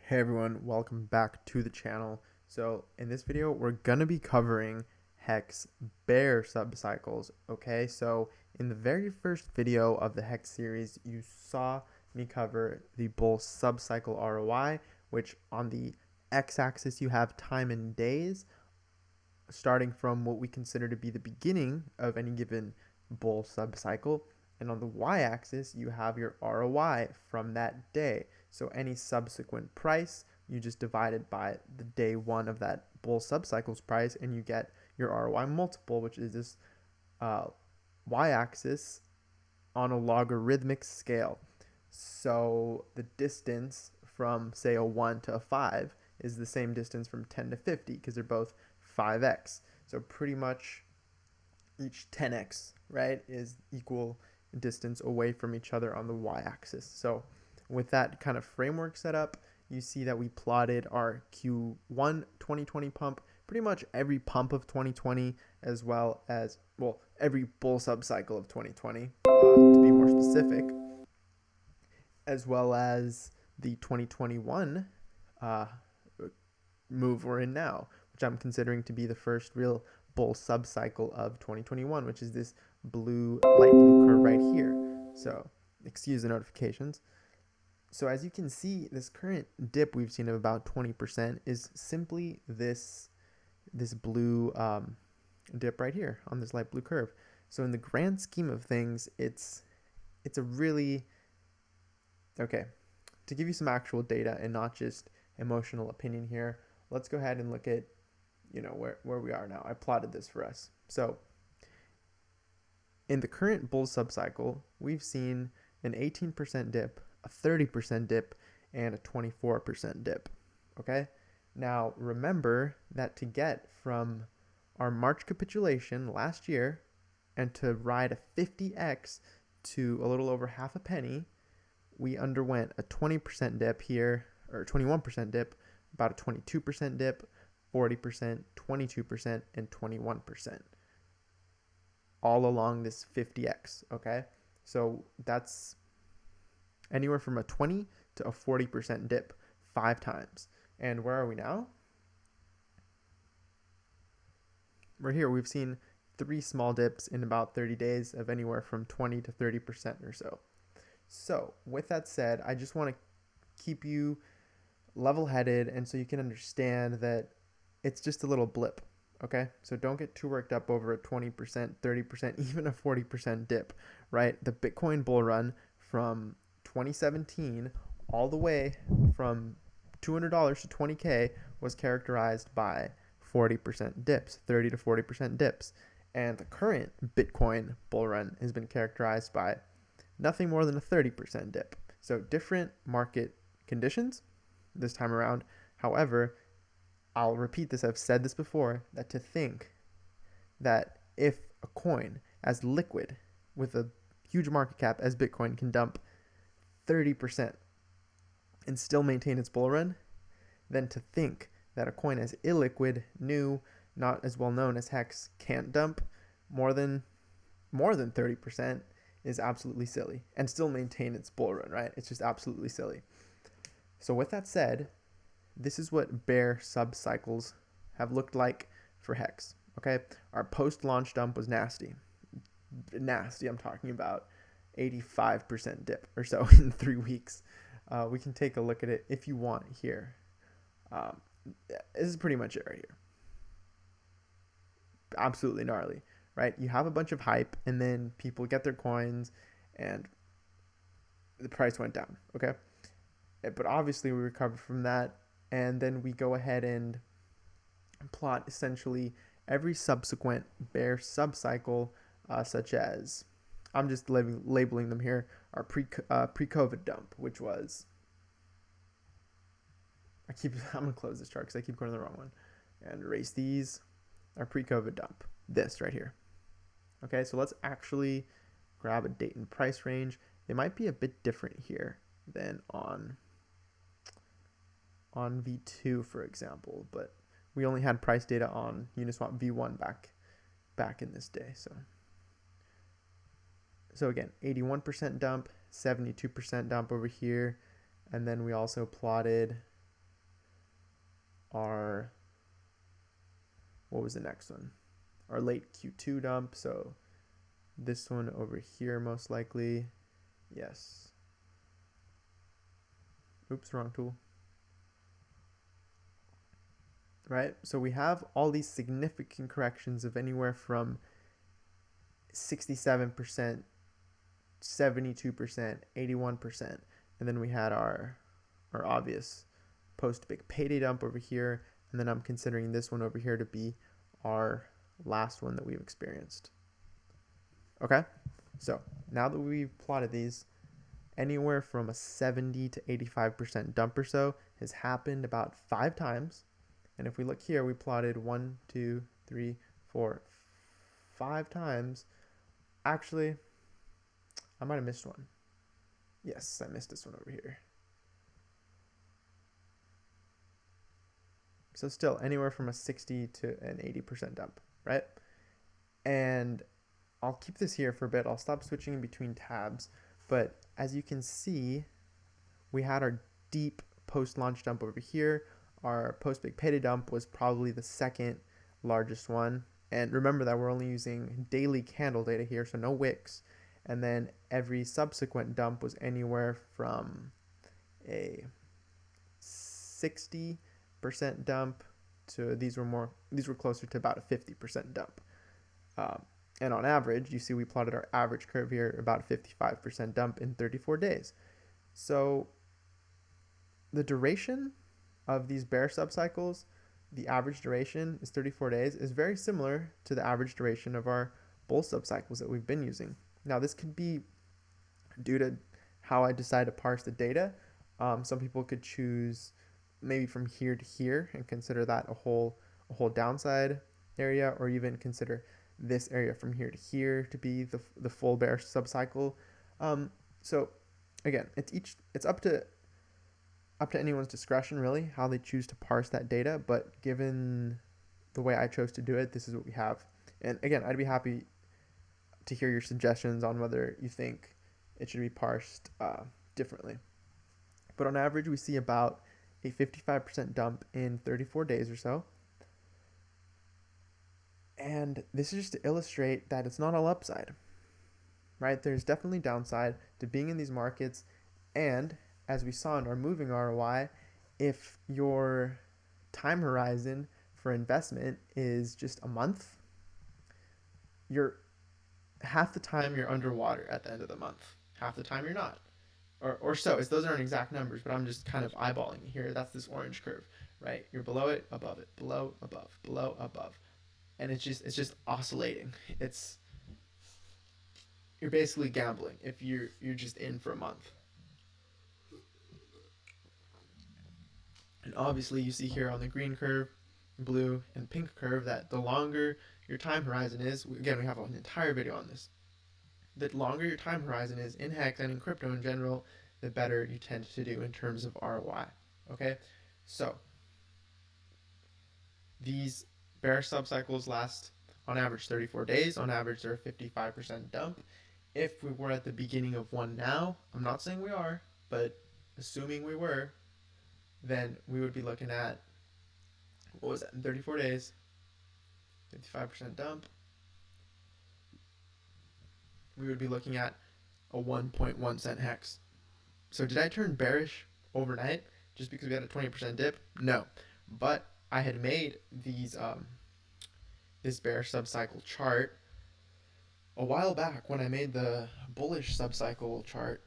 Hey everyone, welcome back to the channel. So in this video, we're going to be covering HEX bear subcycles. Okay, so in the very first video of the HEX series, you saw me cover the bull subcycle ROI, which on the x-axis you have time in days, starting from what we consider to be the beginning of any given bull subcycle. And on the y-axis, you have your ROI from that day. So any subsequent price, you just divide it by the day one of that bull subcycle's price, and you get your ROI multiple, which is this y-axis on a logarithmic scale. So the distance from, say, a 1 to a 5 is the same distance from 10 to 50 because they're both 5x. So pretty much each 10x, right, is equal distance away from each other on the y-axis. So with that kind of framework set up, you see that we plotted our Q1 2020 pump, pretty much every pump of 2020, as well as, well, every bull subcycle of 2020, to be more specific, as well as the 2021 move we're in now, which I'm considering to be the first real bull subcycle of 2021, which is this light blue curve right here. So excuse the notifications. So as you can see, this current dip we've seen of about 20% is simply this blue dip right here on this light blue curve. So in the grand scheme of things, it's a really, okay, to give you some actual data and not just emotional opinion here, let's go ahead and look at, you know, where we are now. I plotted this for us. So in the current bull subcycle, we've seen an 18% dip, a 30% dip, and a 24% dip. Okay? Now, remember that to get from our March capitulation last year and to ride a 50x to a little over half a penny, we underwent a 20% dip here, or 21% dip, about a 22% dip, 40%, 22%, and 21%. All along this 50x, okay? So that's anywhere from a 20 to a 40% dip 5 times. And where are we now? We're here. We've seen 3 small dips in about 30 days of anywhere from 20 to 30% or so. So with that said, I just want to keep you level-headed and so you can understand that it's just a little blip. Okay, so don't get too worked up over a 20%, 30%, even a 40% dip, right? The Bitcoin bull run from 2017 all the way from $200 to 20K was characterized by 40% dips, 30 to 40% dips. And the current Bitcoin bull run has been characterized by nothing more than a 30% dip. So different market conditions this time around. However, I'll repeat this, I've said this before, that to think that if a coin as liquid with a huge market cap as Bitcoin can dump 30% and still maintain its bull run, then to think that a coin as illiquid, new, not as well known as HEX can't dump more than 30% is absolutely silly and still maintain its bull run, right? It's just absolutely silly. So with that said, this is what bear subcycles have looked like for HEX, okay? Our post-launch dump was nasty. Nasty, I'm talking about 85% dip or so in 3 weeks. We can take a look at it if you want here. This is pretty much it right here. Absolutely gnarly, right? You have a bunch of hype and then people get their coins and the price went down, okay? But obviously we recovered from that. And then we go ahead and plot essentially every subsequent bear subcycle, such as, I'm just labeling them here, our pre-COVID dump, which was, I'm going to close this chart because I keep going to the wrong one, and erase these, our pre-COVID dump, this right here. Okay, so let's actually grab a date and price range. They might be a bit different here than on V2, for example, but we only had price data on Uniswap V1 back in this day. So again, 81% dump, 72% dump over here, and then we also plotted our, what was the next one? Our late Q2 dump. So this one over here, most likely. Yes. Oops, wrong tool. Right? So we have all these significant corrections of anywhere from 67%, 72%, 81%. And then we had our obvious post big payday dump over here. And then I'm considering this one over here to be our last one that we've experienced. Okay, so now that we've plotted these, anywhere from a 70 to 85% dump or so has happened about 5 times. And if we look here, we plotted 1, 2, 3, 4, 5 times. Actually, I might have missed one. Yes, I missed this one over here. So still anywhere from a 60 to an 80% dump, right? And I'll keep this here for a bit. I'll stop switching in between tabs. But as you can see, we had our deep post-launch dump over here. Our post-big payday dump was probably the second largest one. And remember that we're only using daily candle data here, so no wicks. And then every subsequent dump was anywhere from a 60% dump to these were closer to about a 50% dump. And on average, you see we plotted our average curve here, about 55% dump in 34 days. So the duration of these bear subcycles, the average duration is 34 days, is very similar to the average duration of our bull subcycles that we've been using. Now, this could be due to how I decide to parse the data. Some people could choose maybe from here to here and consider that a whole downside area, or even consider this area from here to here to be the full bear subcycle. So again, it's up to anyone's discretion really how they choose to parse that data, but given the way I chose to do it, this is what we have. And again, I'd be happy to hear your suggestions on whether you think it should be parsed differently. But on average, we see about a 55% dump in 34 days or so. And this is just to illustrate that it's not all upside, right? There's definitely downside to being in these markets. And as we saw in our moving ROI, if your time horizon for investment is just a month, you're half the time you're underwater at the end of the month. Half the time you're not. Or so. Those aren't exact numbers, but I'm just kind of eyeballing it here. That's this orange curve, right? You're below it, above it, below, above, below, above. And it's just oscillating. You're basically gambling if you're just in for a month. And obviously you see here on the green curve, blue, and pink curve that the longer your time horizon is, again, we have an entire video on this, the longer your time horizon is in HEX and in crypto in general, the better you tend to do in terms of ROI. Okay, so these bear subcycles last on average 34 days. On average, they're a 55% dump. If we were at the beginning of one now, I'm not saying we are, but assuming we were, then we would be looking at, what was that, in 34 days, 55% dump. We would be looking at a 1.1 cent HEX. So did I turn bearish overnight just because we had a 20% dip? No, but I had made these this bear subcycle chart a while back when I made the bullish subcycle chart.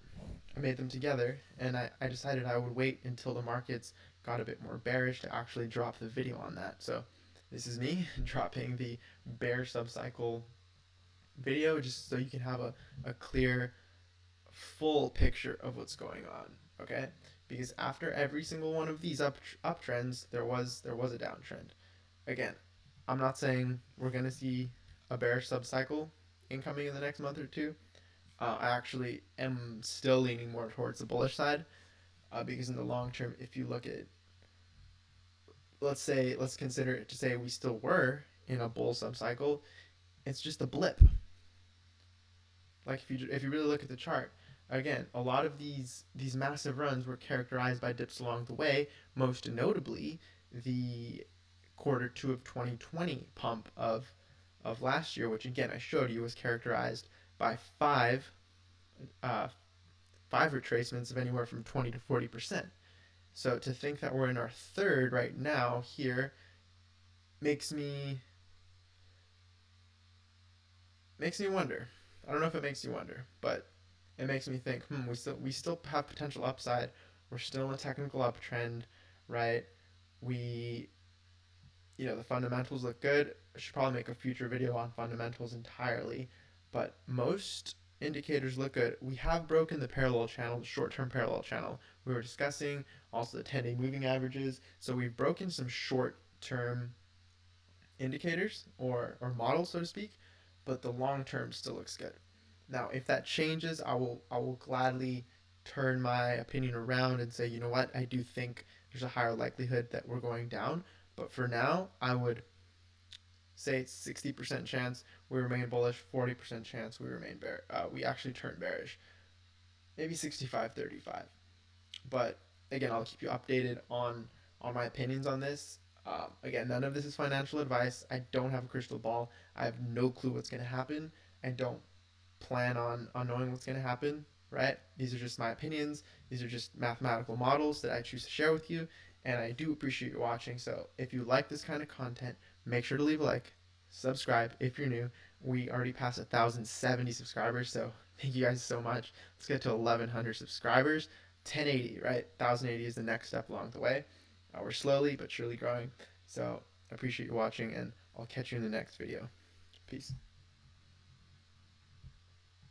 I made them together, and I decided I would wait until the markets got a bit more bearish to actually drop the video on that. So this is me dropping the bear subcycle video just so you can have a clear, full picture of what's going on, okay? Because after every single one of these uptrends, there was a downtrend. Again, I'm not saying we're going to see a bearish subcycle incoming in the next month or two. I actually am still leaning more towards the bullish side because in the long term, if you look at, let's consider it to say we still were in a bull subcycle, it's just a blip. Like if you really look at the chart, again, a lot of these massive runs were characterized by dips along the way, most notably the Q2 of 2020 pump of last year, which again I showed you was characterized by uh, five retracements of anywhere from 20 to 40%. So to think that we're in our third right now here makes me wonder. I don't know if it makes you wonder, but it makes me think, we still have potential upside. We're still in a technical uptrend, right? We, the fundamentals look good. I should probably make a future video on fundamentals entirely, but most indicators look good. We have broken the parallel channel, the short-term parallel channel we were discussing, also the 10-day moving averages. So we've broken some short-term indicators or models, so to speak, but the long term still looks good. Now, if that changes, I will gladly turn my opinion around and say, you know what, I do think there's a higher likelihood that we're going down. But for now, I would say 60% chance we remain bullish, 40% chance we remain we actually turn bearish. Maybe 65-35. But again, I'll keep you updated on my opinions on this. Again, none of this is financial advice. I don't have a crystal ball. I have no clue what's going to happen. I don't plan on knowing what's going to happen, right? These are just my opinions. These are just mathematical models that I choose to share with you. And I do appreciate you watching. So if you like this kind of content, make sure to leave a like, subscribe if you're new. We already passed 1,070 subscribers. So thank you guys so much. Let's get to 1,100 subscribers. 1080, right? 1,080 is the next step along the way. We're slowly but surely growing. So I appreciate you watching, and I'll catch you in the next video. Peace.